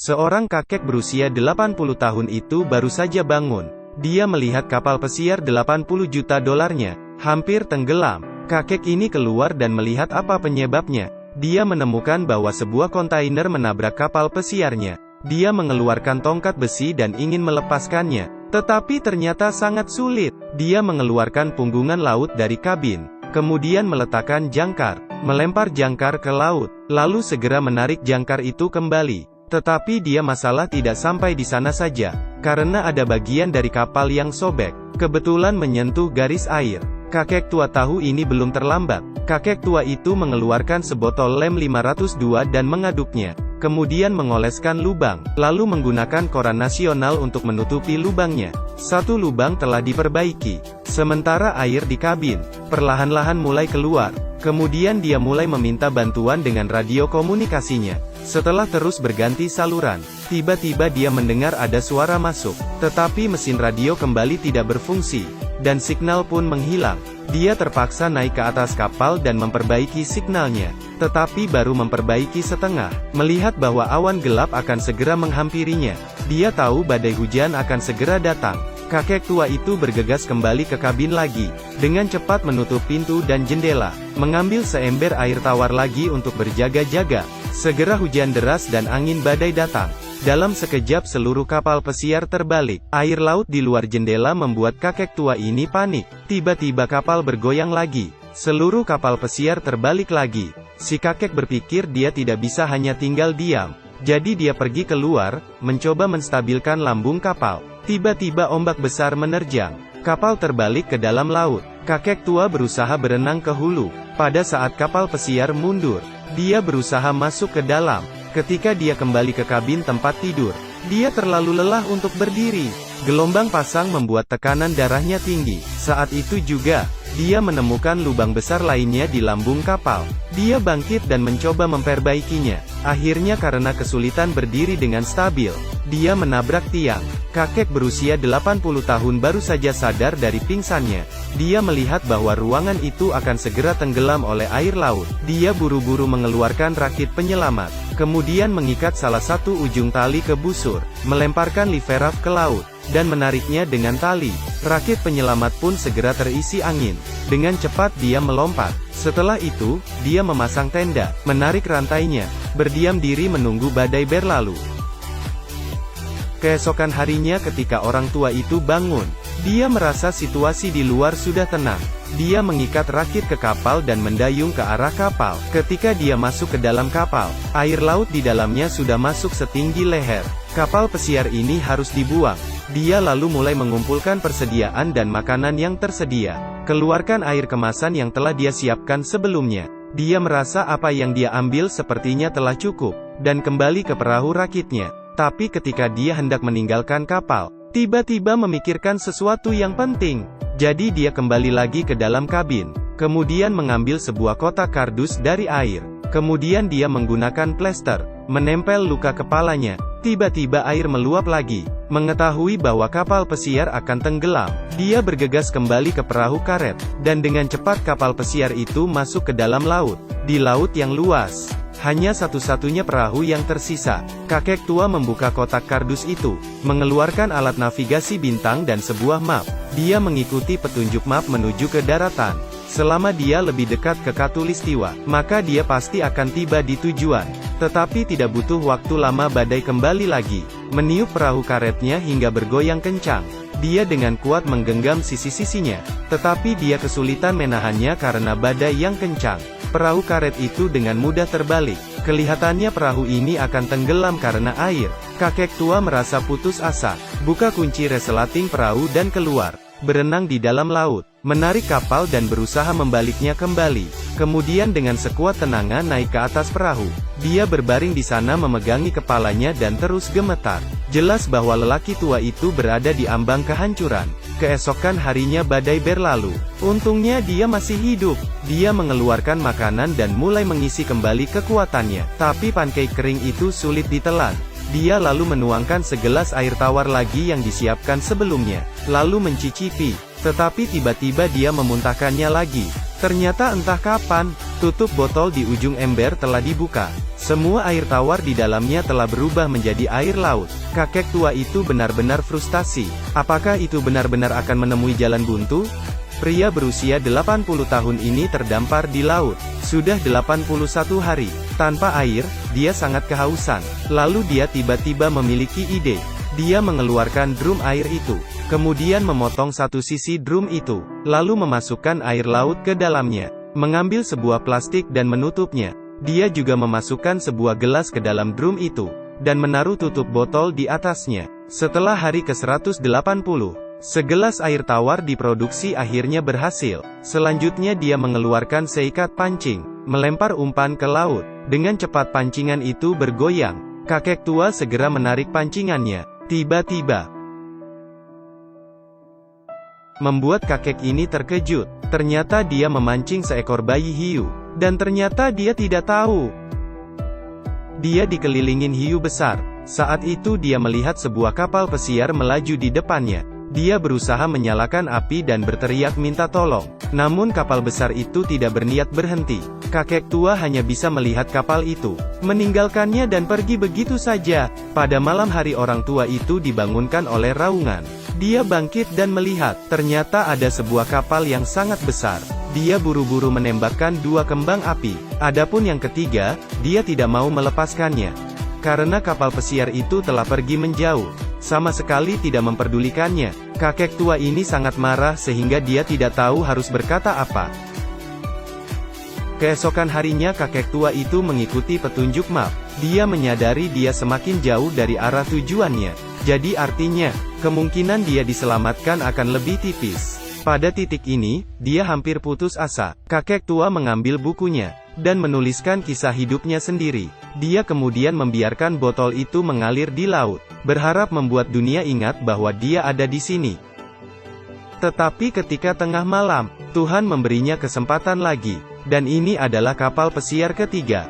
Seorang kakek berusia 80 tahun itu baru saja bangun. Dia melihat kapal pesiar 80 juta dolarnya, hampir tenggelam. Kakek ini keluar dan melihat apa penyebabnya. Dia menemukan bahwa sebuah kontainer menabrak kapal pesiarnya. Dia mengeluarkan tongkat besi dan ingin melepaskannya. Tetapi ternyata sangat sulit. Dia mengeluarkan punggungan laut dari kabin. Kemudian meletakkan jangkar. Melempar jangkar ke laut. Lalu segera menarik jangkar itu kembali. Tetapi dia masalah tidak sampai di sana saja. Karena ada bagian dari kapal yang sobek. Kebetulan menyentuh garis air. Kakek tua tahu ini belum terlambat. Kakek tua itu mengeluarkan sebotol lem 502 dan mengaduknya. Kemudian mengoleskan lubang. Lalu menggunakan koran nasional untuk menutupi lubangnya. Satu lubang telah diperbaiki. Sementara air di kabin perlahan-lahan mulai keluar. Kemudian dia mulai meminta bantuan dengan radio komunikasinya. Setelah terus berganti saluran, tiba-tiba dia mendengar ada suara masuk. Tetapi mesin radio kembali tidak berfungsi, dan signal pun menghilang. Dia terpaksa naik ke atas kapal dan memperbaiki signalnya. Tetapi baru memperbaiki setengah, melihat bahwa awan gelap akan segera menghampirinya. Dia tahu badai hujan akan segera datang. Kakek tua itu bergegas kembali ke kabin lagi. Dengan cepat menutup pintu dan jendela. Mengambil seember air tawar lagi untuk berjaga-jaga. Segera hujan deras dan angin badai datang. Dalam sekejap seluruh kapal pesiar terbalik. Air laut di luar jendela membuat kakek tua ini panik. Tiba-tiba kapal bergoyang lagi. Seluruh kapal pesiar terbalik lagi. Si kakek berpikir dia tidak bisa hanya tinggal diam. Jadi dia pergi keluar, mencoba menstabilkan lambung kapal. Tiba-tiba ombak besar menerjang. Kapal terbalik ke dalam laut. Kakek tua berusaha berenang ke hulu. Pada saat kapal pesiar mundur, dia berusaha masuk ke dalam. Ketika dia kembali ke kabin tempat tidur, dia terlalu lelah untuk berdiri. Gelombang pasang membuat tekanan darahnya tinggi. Saat itu juga, dia menemukan lubang besar lainnya di lambung kapal. Dia bangkit dan mencoba memperbaikinya. Akhirnya karena kesulitan berdiri dengan stabil, dia menabrak tiang. Kakek berusia 80 tahun baru saja sadar dari pingsannya. Dia melihat bahwa ruangan itu akan segera tenggelam oleh air laut. Dia buru-buru mengeluarkan rakit penyelamat. Kemudian mengikat salah satu ujung tali ke busur, melemparkan liveraf ke laut, dan menariknya dengan tali. Rakit penyelamat pun segera terisi angin. Dengan cepat dia melompat. Setelah itu, dia memasang tenda, menarik rantainya, berdiam diri menunggu badai berlalu. Keesokan harinya ketika orang tua itu bangun, dia merasa situasi di luar sudah tenang. Dia mengikat rakit ke kapal dan mendayung ke arah kapal. Ketika dia masuk ke dalam kapal, air laut di dalamnya sudah masuk setinggi leher. Kapal pesiar ini harus dibuang. Dia lalu mulai mengumpulkan persediaan dan makanan yang tersedia. Keluarkan air kemasan yang telah dia siapkan sebelumnya. Dia merasa apa yang dia ambil sepertinya telah cukup, dan kembali ke perahu rakitnya. Tapi ketika dia hendak meninggalkan kapal, tiba-tiba memikirkan sesuatu yang penting. Jadi dia kembali lagi ke dalam kabin. Kemudian mengambil sebuah kotak kardus dari air. Kemudian dia menggunakan plester, menempel luka kepalanya. Tiba-tiba air meluap lagi. Mengetahui bahwa kapal pesiar akan tenggelam, dia bergegas kembali ke perahu karet. Dan dengan cepat kapal pesiar itu masuk ke dalam laut. Di laut yang luas, hanya satu-satunya perahu yang tersisa. Kakek tua membuka kotak kardus itu, mengeluarkan alat navigasi bintang dan sebuah map. Dia mengikuti petunjuk map menuju ke daratan. Selama dia lebih dekat ke Khatulistiwa, maka dia pasti akan tiba di tujuan. Tetapi tidak butuh waktu lama badai kembali lagi, meniup perahu karetnya hingga bergoyang kencang. Dia dengan kuat menggenggam sisi-sisinya, tetapi dia kesulitan menahannya karena badai yang kencang. Perahu karet itu dengan mudah terbalik. Kelihatannya perahu ini akan tenggelam karena air. Kakek tua merasa putus asa, buka kunci resleting perahu dan keluar. Berenang di dalam laut, menarik kapal dan berusaha membaliknya kembali. Kemudian dengan sekuat tenaga naik ke atas perahu. Dia berbaring di sana memegangi kepalanya dan terus gemetar. Jelas bahwa lelaki tua itu berada di ambang kehancuran. Keesokan harinya badai berlalu. Untungnya dia masih hidup. Dia mengeluarkan makanan dan mulai mengisi kembali kekuatannya. Tapi pancake kering itu sulit ditelan. Dia lalu menuangkan segelas air tawar lagi yang disiapkan sebelumnya, lalu mencicipi. Tetapi tiba-tiba dia memuntahkannya lagi. Ternyata entah kapan, tutup botol di ujung ember telah dibuka. Semua air tawar di dalamnya telah berubah menjadi air laut. Kakek tua itu benar-benar frustasi. Apakah itu benar-benar akan menemui jalan buntu? Pria berusia 80 tahun ini terdampar di laut. Sudah 81 hari. Tanpa air, dia sangat kehausan. Lalu dia tiba-tiba memiliki ide. Dia mengeluarkan drum air itu. Kemudian memotong satu sisi drum itu. Lalu memasukkan air laut ke dalamnya. Mengambil sebuah plastik dan menutupnya. Dia juga memasukkan sebuah gelas ke dalam drum itu, dan menaruh tutup botol di atasnya. Setelah hari ke-180, segelas air tawar diproduksi akhirnya berhasil. Selanjutnya dia mengeluarkan seikat pancing, melempar umpan ke laut. Dengan cepat pancingan itu bergoyang. Kakek tua segera menarik pancingannya. Tiba-tiba, membuat kakek ini terkejut. Ternyata dia memancing seekor bayi hiu. Dan ternyata dia tidak tahu. Dia dikelilingin hiu besar. Saat itu dia melihat sebuah kapal pesiar melaju di depannya. Dia berusaha menyalakan api dan berteriak minta tolong. Namun kapal besar itu tidak berniat berhenti. Kakek tua hanya bisa melihat kapal itu, meninggalkannya dan pergi begitu saja. Pada malam hari orang tua itu dibangunkan oleh raungan. Dia bangkit dan melihat, ternyata ada sebuah kapal yang sangat besar. Dia buru-buru menembakkan 2 kembang api. Adapun yang ketiga, dia tidak mau melepaskannya. Karena kapal pesiar itu telah pergi menjauh. Sama sekali tidak memperdulikannya. Kakek tua ini sangat marah sehingga dia tidak tahu harus berkata apa. Keesokan harinya kakek tua itu mengikuti petunjuk map. Dia menyadari dia semakin jauh dari arah tujuannya. Jadi artinya, kemungkinan dia diselamatkan akan lebih tipis. Pada titik ini, dia hampir putus asa. Kakek tua mengambil bukunya, dan menuliskan kisah hidupnya sendiri. Dia kemudian membiarkan botol itu mengalir di laut, berharap membuat dunia ingat bahwa dia ada di sini. Tetapi ketika tengah malam, Tuhan memberinya kesempatan lagi. Dan ini adalah kapal pesiar ketiga.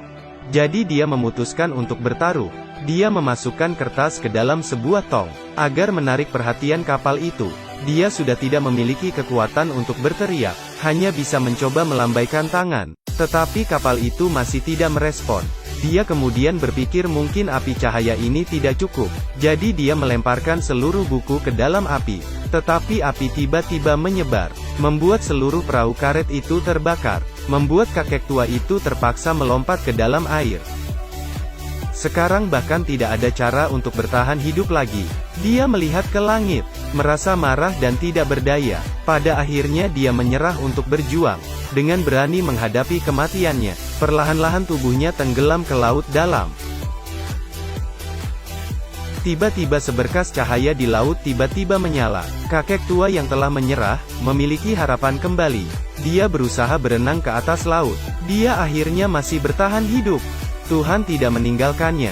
Jadi dia memutuskan untuk bertaruh. Dia memasukkan kertas ke dalam sebuah tong, agar menarik perhatian kapal itu. Dia sudah tidak memiliki kekuatan untuk berteriak, hanya bisa mencoba melambaikan tangan. Tetapi kapal itu masih tidak merespon. Dia kemudian berpikir mungkin api cahaya ini tidak cukup. Jadi dia melemparkan seluruh buku ke dalam api. Tetapi api tiba-tiba menyebar, membuat seluruh perahu karet itu terbakar. Membuat kakek tua itu terpaksa melompat ke dalam air. Sekarang bahkan tidak ada cara untuk bertahan hidup lagi. Dia melihat ke langit, merasa marah dan tidak berdaya. Pada akhirnya dia menyerah untuk berjuang. Dengan berani menghadapi kematiannya, perlahan-lahan tubuhnya tenggelam ke laut dalam. Tiba-tiba seberkas cahaya di laut tiba-tiba menyala. Kakek tua yang telah menyerah, memiliki harapan kembali. Dia berusaha berenang ke atas laut. Dia akhirnya masih bertahan hidup. Tuhan tidak meninggalkannya.